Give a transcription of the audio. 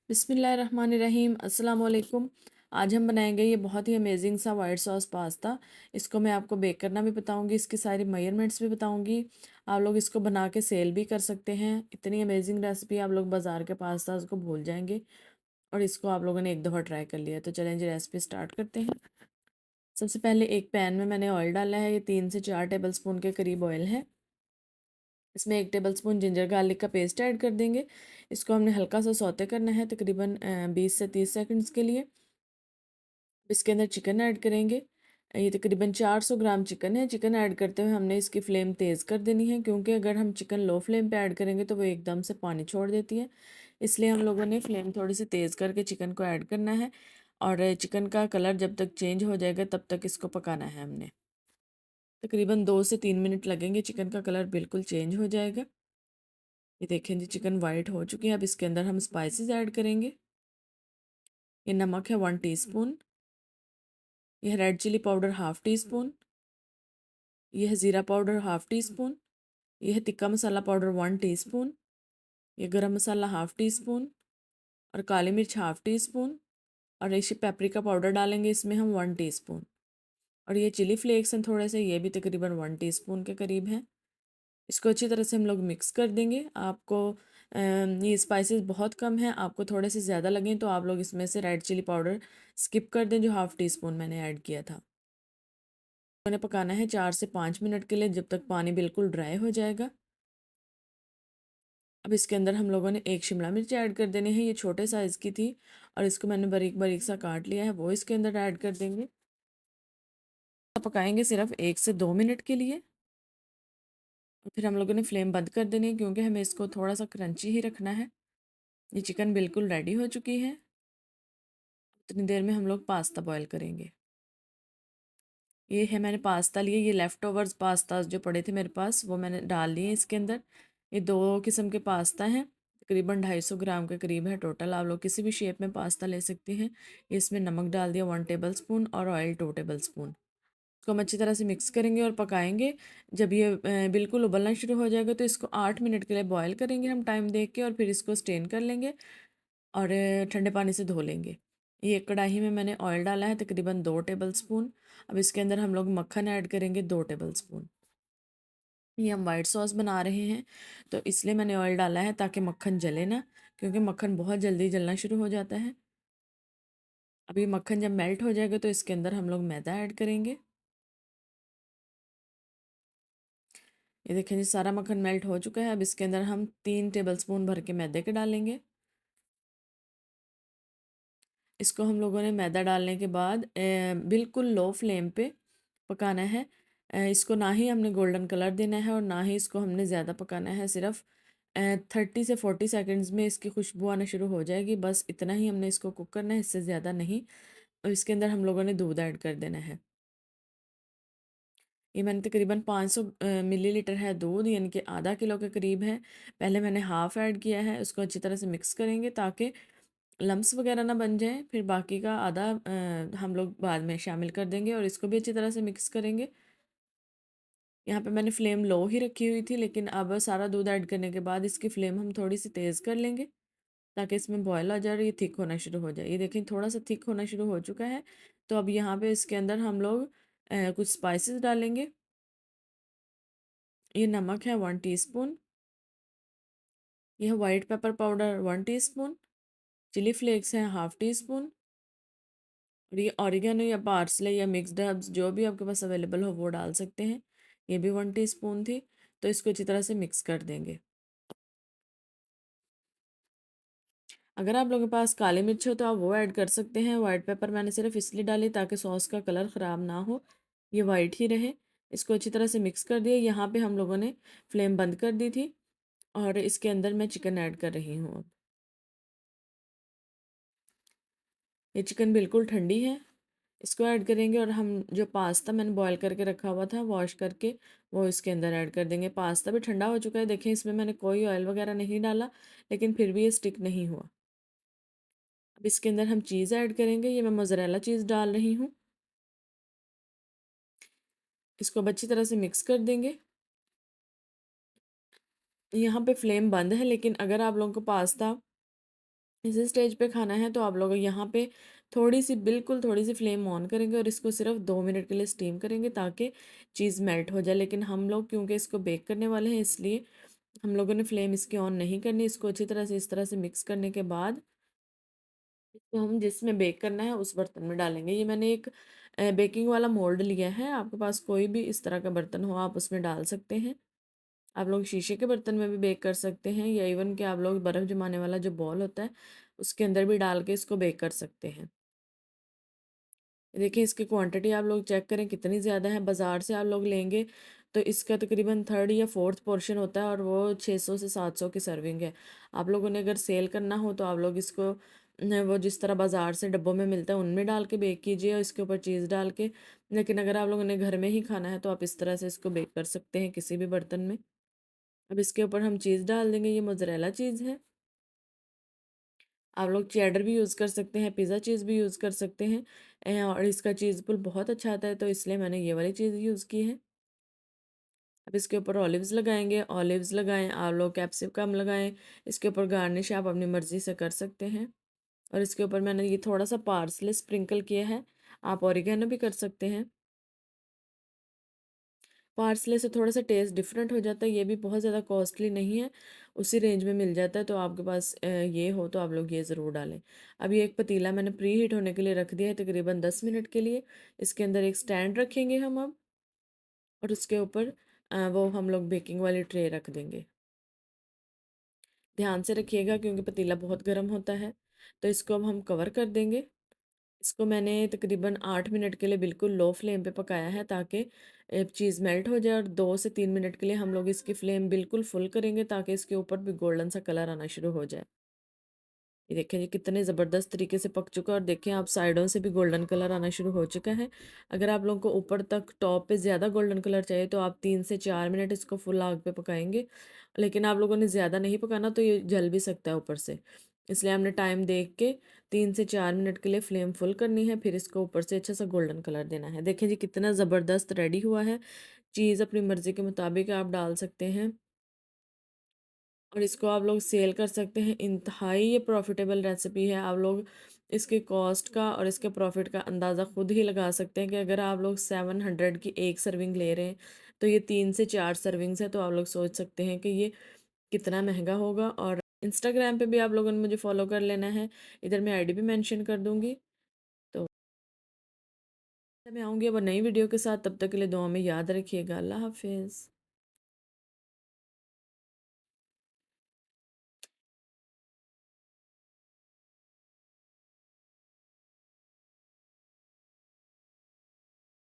बिस्मिल्लाहिर्रहमानिर्रहीम अस्सलाम वालेकुम। आज हम बनाएंगे ये बहुत ही अमेजिंग सा वाइट सॉस पास्ता। इसको मैं आपको बेक करना भी बताऊंगी, इसकी सारी मेजरमेंट्स भी बताऊंगी। आप लोग इसको बना के सेल भी कर सकते हैं। इतनी अमेजिंग रेसिपी, आप लोग बाज़ार के पास्ता को भूल जाएंगे और इसको आप लोगों ने एक दफ़ा ट्राई कर लिया। तो चलें जी, रेसिपी स्टार्ट करते हैं। सबसे पहले एक पैन में मैंने ऑयल डाला है। ये 3 से 4 टेबल स्पून के करीब ऑयल है। इसमें 1 टेबल स्पून जिंजर गार्लिक का पेस्ट ऐड कर देंगे। इसको हमने हल्का सा सौते करना है, तकरीबन 20 से 30 सेकंड्स के लिए। इसके अंदर चिकन ऐड करेंगे। ये तकरीबन 400 ग्राम चिकन है। चिकन ऐड करते हुए हमने इसकी फ्लेम तेज़ कर देनी है, क्योंकि अगर हम चिकन लो फ्लेम पे ऐड करेंगे तो वो एकदम से पानी छोड़ देती है। इसलिए हम लोगों ने फ्लेम थोड़ी सी तेज़ करके चिकन को ऐड करना है। और चिकन का कलर जब तक चेंज हो जाएगा तब तक इसको पकाना है हमने। तकरीबन 2 से 3 मिनट लगेंगे, चिकन का कलर बिल्कुल चेंज हो जाएगा। ये देखें जी, चिकन वाइट हो चुकी है। अब इसके अंदर हम स्पाइसेस ऐड करेंगे। ये नमक है 1 टीस्पून। यह रेड चिली पाउडर 1/2 टीस्पून। यह ज़ीरा पाउडर 1/2 टीस्पून। यह तिक्का मसाला पाउडर 1 टीस्पून। यह गरम मसाला 1/2 टीस्पून। और काली मिर्च 1/2 टीस्पून। और इसे पेपरिका पाउडर डालेंगे इसमें हम 1 टीस्पून। और ये चिली फ्लेक्स हैं थोड़े से, ये भी तकरीबन 1 टीस्पून के करीब हैं। इसको अच्छी तरह से हम लोग मिक्स कर देंगे। आपको ये स्पाइसेस बहुत कम हैं, आपको थोड़े से ज़्यादा लगें तो आप लोग इसमें से रेड चिली पाउडर स्किप कर दें, जो 1/2 टीस्पून मैंने ऐड किया था। मैंने पकाना है 4 से 5 मिनट के लिए, जब तक पानी बिल्कुल ड्राई हो जाएगा। अब इसके अंदर हम लोगों ने एक शिमला मिर्च ऐड कर देनी है। ये छोटे साइज़ की थी और इसको मैंने बारीक बारीक सा काट लिया है, वो इसके अंदर ऐड कर देंगे। पकाएंगे सिर्फ 1 से 2 मिनट के लिए। और फिर हम लोगों ने फ्लेम बंद कर देनी है, क्योंकि हमें इसको थोड़ा सा क्रंची ही रखना है। ये चिकन बिल्कुल रेडी हो चुकी है। इतनी देर में हम लोग पास्ता बॉयल करेंगे। ये है, मैंने पास्ता लिए। ये लेफ़्ट ओवर्स पास्ता जो पड़े थे मेरे पास, वो मैंने डाल लिए इसके अंदर। ये 2 किस्म के पास्ता हैं, तकरीबन 250 ग्राम के करीब है टोटल। आप लोग किसी भी शेप में पास्ता ले सकते हैं। इसमें नमक डाल दिया 1 टेबल स्पून और ऑयल 2 टेबल स्पून। इसको हम अच्छी तरह से मिक्स करेंगे और पकाएंगे। जब ये बिल्कुल उबलना शुरू हो जाएगा तो इसको 8 मिनट के लिए बॉयल करेंगे हम टाइम देख के, और फिर इसको स्टेन कर लेंगे और ठंडे पानी से धो लेंगे। ये एक कढ़ाई में मैंने ऑयल डाला है, तकरीबन 2 टेबल स्पून। अब इसके अंदर हम लोग मक्खन ऐड करेंगे 2 टेबल स्पून। ये हम वाइट सॉस बना रहे हैं, तो इसलिए मैंने ऑयल डाला है ताकि मक्खन जले ना, क्योंकि मक्खन बहुत जल्दी जलना शुरू हो जाता है। अभी मक्खन जब मेल्ट हो जाएगा तो इसके अंदर हम लोग मैदा ऐड करेंगे। ये देखें जी, सारा मक्खन मेल्ट हो चुका है। अब इसके अंदर हम 3 टेबल स्पून भर के मैदे के डालेंगे। इसको हम लोगों ने मैदा डालने के बाद बिल्कुल लो फ्लेम पे पकाना है। इसको ना ही हमने गोल्डन कलर देना है और ना ही इसको हमने ज़्यादा पकाना है। सिर्फ 30 से 40 सेकंड्स में इसकी खुशबू आना शुरू हो जाएगी। बस इतना ही हमने इसको कुक करना है, इससे ज़्यादा नहीं। और इसके अंदर हम लोगों ने दूध ऐड कर देना है। ये मैंने तकरीबन 500 मिलीलीटर है दूध, यानी कि आधा किलो के करीब है। पहले मैंने हाफ़ ऐड किया है। उसको अच्छी तरह से मिक्स करेंगे ताकि लम्स वगैरह ना बन जाएं। फिर बाकी का आधा हम लोग बाद में शामिल कर देंगे और इसको भी अच्छी तरह से मिक्स करेंगे। यहाँ पे मैंने फ्लेम लो ही रखी हुई थी, लेकिन अब सारा दूध ऐड करने के बाद इसकी फ्लेम हम थोड़ी सी तेज़ कर लेंगे ताकि इसमें बॉयल आ जाए और ये थिक होना शुरू हो जाए। ये देखें, थोड़ा सा थिक होना शुरू हो चुका है। तो अब यहाँ पे इसके अंदर हम लोग कुछ स्पाइसेस डालेंगे। ये नमक है 1 टीस्पून। यह white pepper powder 1 teaspoon. Chilli flakes हैं 1/2 टीस्पून। और ये ऑरिगेनो या पार्सले या मिक्स्ड हर्ब्स जो भी आपके पास अवेलेबल हो वो डाल सकते हैं। ये भी 1 टीस्पून थी। तो इसको अच्छी तरह से मिक्स कर देंगे। अगर आप लोगों के पास काली मिर्च हो तो आप वो ऐड कर सकते हैं। वाइट पेपर मैंने सिर्फ इसलिए डाली ताकि सॉस का कलर ख़राब ना हो, ये वाइट ही रहे। इसको अच्छी तरह से मिक्स कर दिया। यहाँ पे हम लोगों ने फ्लेम बंद कर दी थी और इसके अंदर मैं चिकन ऐड कर रही हूँ अब। ये चिकन बिल्कुल ठंडी है। इसको ऐड करेंगे और हम जो पास्ता मैंने बॉईल करके रखा हुआ था वॉश करके, वो इसके अंदर ऐड कर देंगे। पास्ता भी ठंडा हो चुका है। देखें, इसमें मैंने कोई ऑयल वगैरह नहीं डाला, लेकिन फिर भी ये स्टिक नहीं हुआ। अब इसके अंदर हम चीज़ ऐड करेंगे। ये मैं मोज़रेला चीज़ डाल रही हूँ। इसको अब अच्छी तरह से मिक्स कर देंगे। यहाँ पे फ्लेम बंद है, लेकिन अगर आप लोगों को पास्ता इसी स्टेज पे खाना है तो आप लोग यहाँ पे थोड़ी सी, बिल्कुल थोड़ी सी फ्लेम ऑन करेंगे और इसको सिर्फ 2 मिनट के लिए स्टीम करेंगे ताकि चीज़ मेल्ट हो जाए। लेकिन हम लोग क्योंकि इसको बेक करने वाले हैं, इसलिए हम लोगों ने फ्लेम इसकी ऑन नहीं करनी। इसको अच्छी तरह से इस तरह से मिक्स करने के बाद इसको हम जिसमें बेक करना है उस बर्तन में डालेंगे। ये मैंने एक बेकिंग वाला मोल्ड लिया है, आपके पास कोई भी इस तरह का बर्तन हो आप उसमें डाल सकते हैं। आप लोग शीशे के बर्तन में भी बेक कर सकते हैं, या इवन कि आप लोग बर्फ़ जमाने वाला जो बॉल होता है उसके अंदर भी डाल के इसको बेक कर सकते हैं। देखिए इसकी क्वांटिटी आप लोग चेक करें कितनी ज़्यादा है। बाज़ार से आप लोग लेंगे तो इसका तकरीबन थर्ड या फोर्थ पोर्शन होता है और वो 600 से 700 की सर्विंग है। आप लोगों ने अगर सेल करना हो तो आप लोग इसको वो जिस तरह बाज़ार से डब्बों में मिलता है उनमें डाल के बेक कीजिए और इसके ऊपर चीज़ डाल के। लेकिन अगर आप लोगों ने घर में ही खाना है तो आप इस तरह से इसको बेक कर सकते हैं किसी भी बर्तन में। अब इसके ऊपर हम चीज़ डाल देंगे, ये मोज़रेला चीज़ है। आप लोग चेडर भी यूज़ कर सकते हैं, पिज़्ज़ा चीज़ भी यूज़ कर सकते हैं। और इसका चीज़ पुल बहुत अच्छा आता है तो इसलिए मैंने ये वाली चीज़ यूज़ की है। अब इसके ऊपर ऑलिव्स लगाएंगे, ऑलिव्स लगाएं, आप लोग कैप्सिकम लगाएं। इसके ऊपर गार्निश आप अपनी मर्ज़ी से कर सकते हैं। और इसके ऊपर मैंने ये थोड़ा सा पार्सले स्प्रिंकल किया है, आप ऑरिगेनो भी कर सकते हैं। पार्सले से थोड़ा सा टेस्ट डिफरेंट हो जाता है, ये भी बहुत ज़्यादा कॉस्टली नहीं है, उसी रेंज में मिल जाता है। तो आपके पास ये हो तो आप लोग ये ज़रूर डालें। अभी एक पतीला मैंने प्री हीट होने के लिए रख दिया है तकरीबन 10 मिनट के लिए। इसके अंदर एक स्टैंड रखेंगे हम अब, और उसके ऊपर वो हम लोग बेकिंग वाली ट्रे रख देंगे। ध्यान से रखिएगा क्योंकि पतीला बहुत गर्म होता है। तो इसको अब हम कवर कर देंगे। इसको मैंने तकरीबन 8 मिनट के लिए बिल्कुल लो फ्लेम पे पकाया है ताकि चीज़ मेल्ट हो जाए, और 2 से 3 मिनट के लिए हम लोग इसकी फ्लेम बिल्कुल फुल करेंगे ताकि इसके ऊपर भी गोल्डन सा कलर आना शुरू हो जाए। ये देखें, ये कितने ज़बरदस्त तरीके से पक चुका है, और देखें आप साइडों से भी गोल्डन कलर आना शुरू हो चुका है। अगर आप लोगों को ऊपर तक टॉप पे ज़्यादा गोल्डन कलर चाहिए तो आप 3 से 4 मिनट इसको फुल आग पे पकाएंगे। लेकिन आप लोगों ने ज़्यादा नहीं पकाना तो ये जल भी सकता है ऊपर से, इसलिए हमने टाइम देख के 3 से 4 मिनट के लिए फ्लेम फुल करनी है, फिर इसको ऊपर से अच्छा सा गोल्डन कलर देना है। देखें जी कितना ज़बरदस्त रेडी हुआ है। चीज़ अपनी मर्ज़ी के मुताबिक आप डाल सकते हैं और इसको आप लोग सेल कर सकते हैं। इंतहाई ये प्रॉफिटेबल रेसिपी है। आप लोग इसके कॉस्ट का और इसके प्रॉफिट का अंदाज़ा खुद ही लगा सकते हैं कि अगर आप लोग 700 की एक सर्विंग ले रहे हैं तो ये 3 से 4 सर्विंग्स है, तो आप लोग सोच सकते हैं कि ये कितना महंगा होगा। और इंस्टाग्राम पे भी आप लोगों ने मुझे फॉलो कर लेना है, इधर मैं आईडी भी मेंशन कर दूंगी। तो मैं आऊँगी अब नई वीडियो के साथ, तब तक के लिए दुआ में याद रखिएगा। अल्लाह हाफिज़।